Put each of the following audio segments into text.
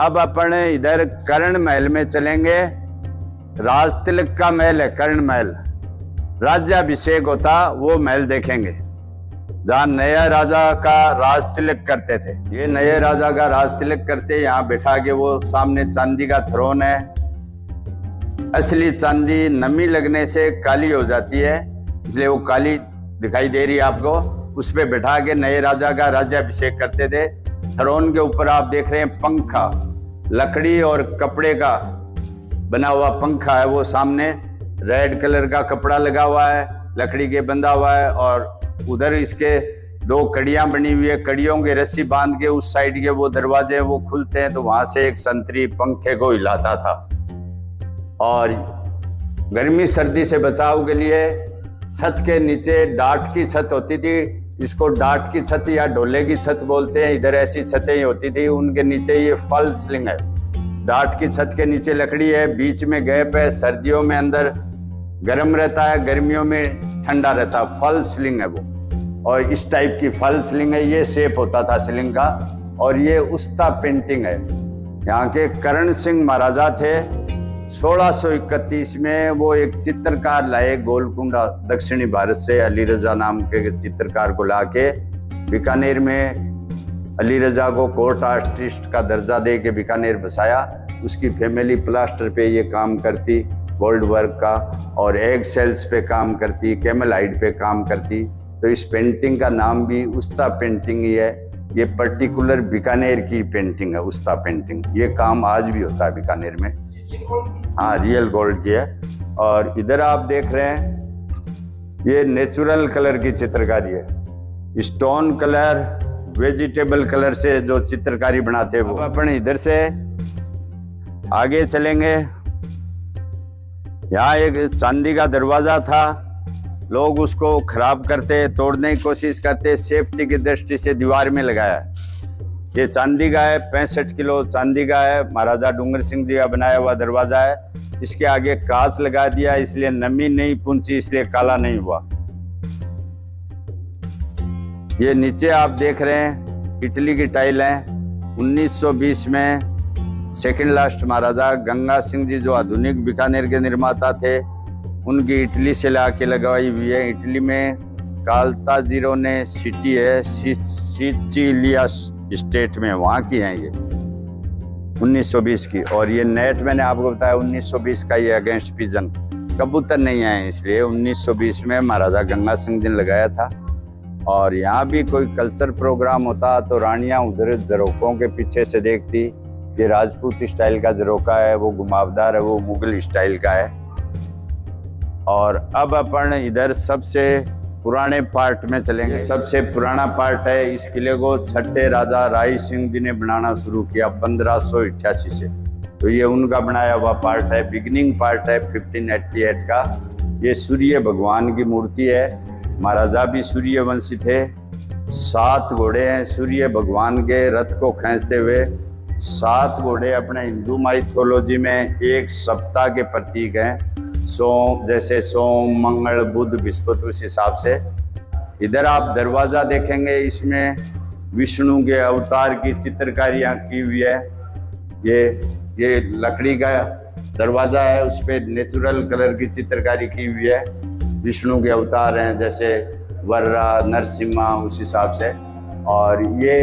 अब अपन इधर कर्ण महल में चलेंगे। राज तिलक का महल है कर्ण महल, राज्याभिषेक होता वो महल देखेंगे जहाँ नया राजा का राज तिलक करते थे। ये नए राजा का राज तिलक करते, यहाँ बैठा के वो सामने चांदी का थ्रोन है। असली चांदी नमी लगने से काली हो जाती है, इसलिए वो काली दिखाई दे रही है आपको। उस पे बैठा के नए राजा का राज्याभिषेक करते थे। थ्रोन के ऊपर आप देख रहे हैं पंखा, लकड़ी और कपड़े का बना हुआ पंखा है। वो सामने रेड कलर का कपड़ा लगा हुआ है, लकड़ी के बंधा हुआ है, और उधर इसके 2 कड़ियां बनी हुई है। कड़ियों की रस्सी बांध के उस साइड के वो दरवाजे वो खुलते हैं, तो वहां से एक संतरी पंखे को हिलाता था। और गर्मी सर्दी से बचाव के लिए छत के नीचे डाट की छत होती थी, इसको डाट की छत या ढोले की छत बोलते हैं। इधर ऐसी छतें ही होती थी, उनके नीचे ये फॉल सीलिंग है। डाट की छत के नीचे लकड़ी है, बीच में गैप है। सर्दियों में अंदर गर्म रहता है, गर्मियों में ठंडा रहता है। फॉल सीलिंग है वो, और इस टाइप की फॉल सीलिंग है। ये शेप होता था सीलिंग का। और ये उस्ता पेंटिंग है। यहाँ के करण सिंह महाराजा थे। 1631 में वो एक चित्रकार लाए गोलकुंडा, दक्षिणी भारत से अली रजा नाम के चित्रकार को लाके बीकानेर में अली रजा को कोर्ट आर्टिस्ट का दर्जा दे के बीकानेर बसाया। उसकी फैमिली प्लास्टर पे ये काम करती, गोल्ड वर्क का, और एग सेल्स पे काम करती, कैमल हाइड पे काम करती। तो इस पेंटिंग का नाम भी उस्ता पेंटिंग ही है। ये पर्टिकुलर बीकानेर की पेंटिंग है, उस्ता पेंटिंग। ये काम आज भी होता है बीकानेर में। हाँ, रियल गोल्ड की है। और इधर आप देख रहे हैं ये नेचुरल कलर की चित्रकारी है। स्टोन कलर, वेजिटेबल कलर से जो चित्रकारी बनाते हैं वो। अपन इधर से आगे चलेंगे। यहाँ एक चांदी का दरवाजा था, लोग उसको खराब करते, तोड़ने की कोशिश करते, सेफ्टी की दृष्टि से दीवार में लगाया। ये चांदी का है, 65 किलो चांदी का है। महाराजा डूंगर सिंह जी का बनाया हुआ दरवाजा है। इसके आगे कांच लगा दिया, इसलिए नमी नहीं पहुंची, इसलिए काला नहीं हुआ। ये नीचे आप देख रहे हैं इटली की टाइल है। 1920 में सेकंड लास्ट महाराजा गंगा सिंह जी, जो आधुनिक बीकानेर के निर्माता थे, उनकी इटली से लाके लगवाई हुई है। इटली में काल्ताजीरो ने सिटी है, सिचिलिया स्टेट में, वहाँ की हैं ये 1920 की। और ये नेट मैंने आपको बताया 1920 का, ये अगेंस्ट पिजन कबूतर नहीं आए, इसलिए 1920 में महाराजा गंगा सिंह जी ने लगाया था। और यहाँ भी कोई कल्चर प्रोग्राम होता तो रानियाँ उधर झरोकों के पीछे से देखती। ये राजपूत स्टाइल का झरोका है, वो घुमावदार है, वो मुगल स्टाइल का है। और अब अपन इधर सबसे पुराने पार्ट में चलेंगे। सबसे पुराना पार्ट है, इस किले को छठे राजा राय सिंह जी ने बनाना शुरू किया 1588 से। तो ये उनका बनाया हुआ पार्ट है, बिगिनिंग पार्ट है 1588 का। ये सूर्य भगवान की मूर्ति है। महाराजा भी सूर्यवंशी थे। 7 घोड़े हैं सूर्य भगवान के रथ को खींचते हुए। 7 घोड़े अपने हिंदू माइथोलॉजी में एक सप्ताह के प्रतीक हैं। जैसे सोम, मंगल, बुध, बृहस्पति, उस हिसाब से। इधर आप दरवाजा देखेंगे, इसमें विष्णु के अवतार की चित्रकारियाँ की हुई है। ये लकड़ी का दरवाजा है, उस पर नेचुरल कलर की चित्रकारी की हुई है। विष्णु के अवतार हैं, जैसे वर्रा, नरसिम्हा, उस हिसाब से। और ये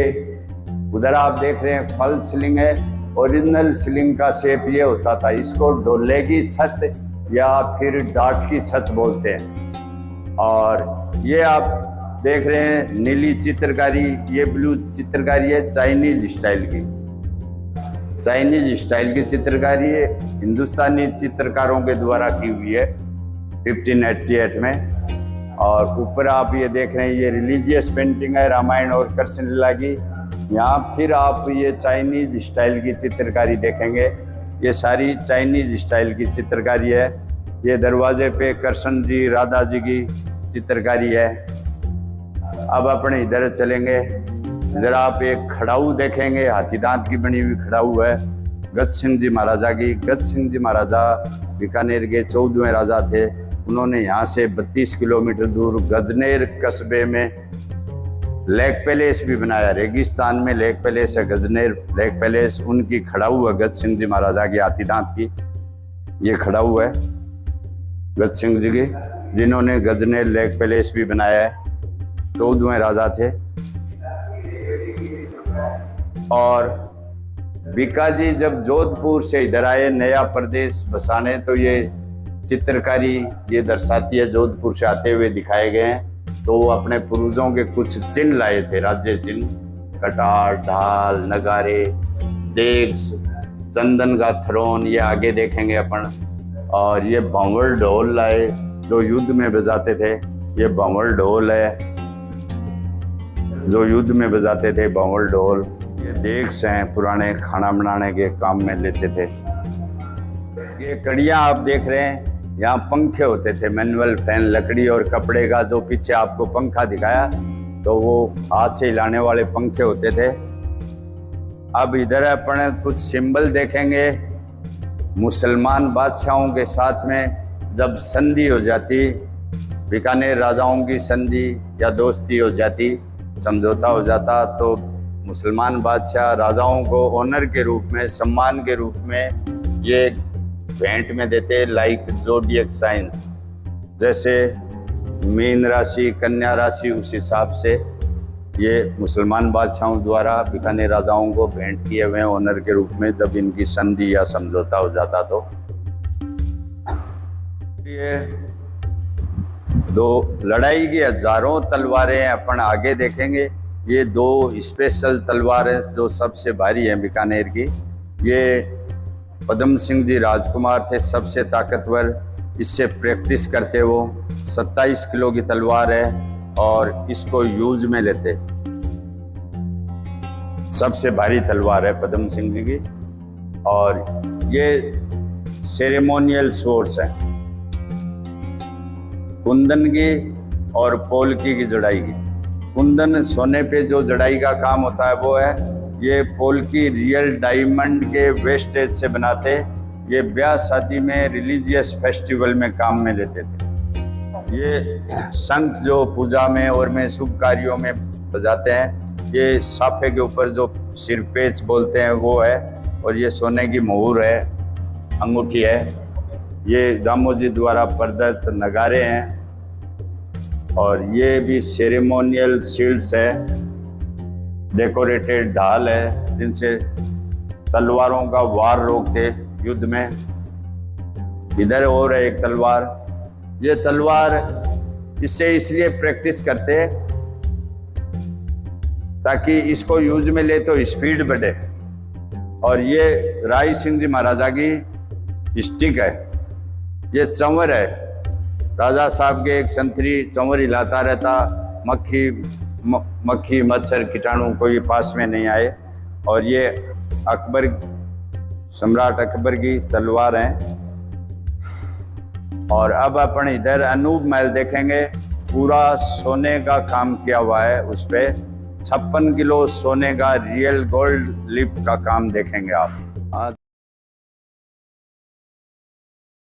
उधर आप देख रहे हैं फॉल सीलिंग है। ओरिजिनल सीलिंग का शेप ये होता था। इसको ढोले की छत या फिर डाट की छत बोलते हैं। और ये आप देख रहे हैं नीली चित्रकारी, ये ब्लू चित्रकारी है चाइनीज स्टाइल की। चाइनीज स्टाइल की चित्रकारी है, हिंदुस्तानी चित्रकारों के द्वारा की हुई है 1588 में। और ऊपर आप ये देख रहे हैं, ये रिलीजियस पेंटिंग है रामायण और कृष्ण लीला की। यहाँ फिर आप ये चाइनीज स्टाइल की चित्रकारी देखेंगे। ये सारी चाइनीज स्टाइल की चित्रकारी है। ये दरवाजे पे कृष्ण जी, राधा जी की चित्रकारी है। अब अपने इधर चलेंगे। इधर आप एक खड़ाऊ देखेंगे, हाथी दांत की बनी हुई खड़ाऊ है गज सिंह जी महाराजा की। गज सिंह जी महाराजा बीकानेर के 14वें राजा थे। उन्होंने यहाँ से 32 किलोमीटर दूर गजनेर कस्बे में लेक पैलेस भी बनाया। रेगिस्तान में लेक पैलेस है, गजनेर लेक पैलेस, उनकी खड़ाऊ है गज सिंह जी महाराजा की हाथी दांत की। ये खड़ाऊ है गज सिंह जी की, जिन्होंने गजनेर लेक पैलेस भी बनाया है। 14वें राजा थे। और बीकाजी जब जोधपुर से इधर आए नया प्रदेश बसाने, तो ये चित्रकारी ये दर्शाती है जोधपुर से आते हुए दिखाए गए हैं। तो वो अपने पूर्वजों के कुछ चिन्ह लाए थे, राज्य चिन्ह, कटार, ढाल, नगारे, देग्स, चंदन का थ्रोन, ये आगे देखेंगे अपन। और ये भंवर ढोल लाए जो युद्ध में बजाते थे। ये भंवर ढोल है जो युद्ध में बजाते थे, भंवर ढोल। ये देग्स हैं, पुराने खाना बनाने के काम में लेते थे। ये कड़ियाँ आप देख रहे हैं, यहाँ पंखे होते थे, मैनुअल फैन, लकड़ी और कपड़े का। जो पीछे आपको पंखा दिखाया तो वो हाथ से हिलाने वाले पंखे होते थे। अब इधर अपन कुछ सिंबल देखेंगे। मुसलमान बादशाहों के साथ में जब संधि हो जाती, बीकानेर राजाओं की संधि या दोस्ती हो जाती, समझौता हो जाता, तो मुसलमान बादशाह राजाओं को ऑनर के रूप में, सम्मान के रूप में ये भेंट में देते, लाइक जोडियक साइंस। जैसे मीन राशि, कन्या राशि, उस हिसाब से ये मुसलमान बादशाहों द्वारा बीकानेर राजाओं को भेंट किए हुए ऑनर के रूप में, जब इनकी संधि या समझौता हो जाता। तो ये दो लड़ाई की हजारों तलवारें अपन आगे देखेंगे। ये दो स्पेशल तलवारें जो सबसे भारी हैं बीकानेर की। ये पद्म सिंह जी राजकुमार थे, सबसे ताकतवर, इससे प्रैक्टिस करते। वो 27 किलो की तलवार है और इसको यूज में लेते। सबसे भारी तलवार है पद्म सिंह जी की। और ये सेरेमोनियल सोर्स है, कुंदन की और पोलकी की जड़ाई की। कुंदन सोने पे जो जड़ाई का काम होता है वो है। ये पोलकी रियल डायमंड के वेस्टेज से बनाते। ये ब्याह शादी में, रिलीजियस फेस्टिवल में काम में लेते थे। ये शंख जो पूजा में और में शुभ कार्यों में बजाते हैं। ये साफे के ऊपर जो सिरपेच बोलते हैं वो है। और ये सोने की मोहर है, अंगूठी है। ये दामोजी द्वारा प्रदत्त नगारे हैं। और ये भी सेरेमोनियल शील्ड्स है, डेकोरेटेड ढाल है, जिनसे तलवारों का वार रोकते युद्ध में। इधर और है एक तलवार। ये तलवार इससे इसलिए प्रैक्टिस करते ताकि इसको यूज में ले तो स्पीड बढ़े। और ये राय सिंह जी महाराजा की स्टिक है। ये चंवर है, राजा साहब के एक संतरी चंवर हिलाता रहता, मक्खी मच्छर कीटाणु कोई पास में नहीं आए। और ये अकबर, सम्राट अकबर की तलवार है। और अब अपन इधर अनूप महल देखेंगे। पूरा सोने का काम किया हुआ है, उस पे 56 किलो सोने का रियल गोल्ड लिप का काम देखेंगे आप।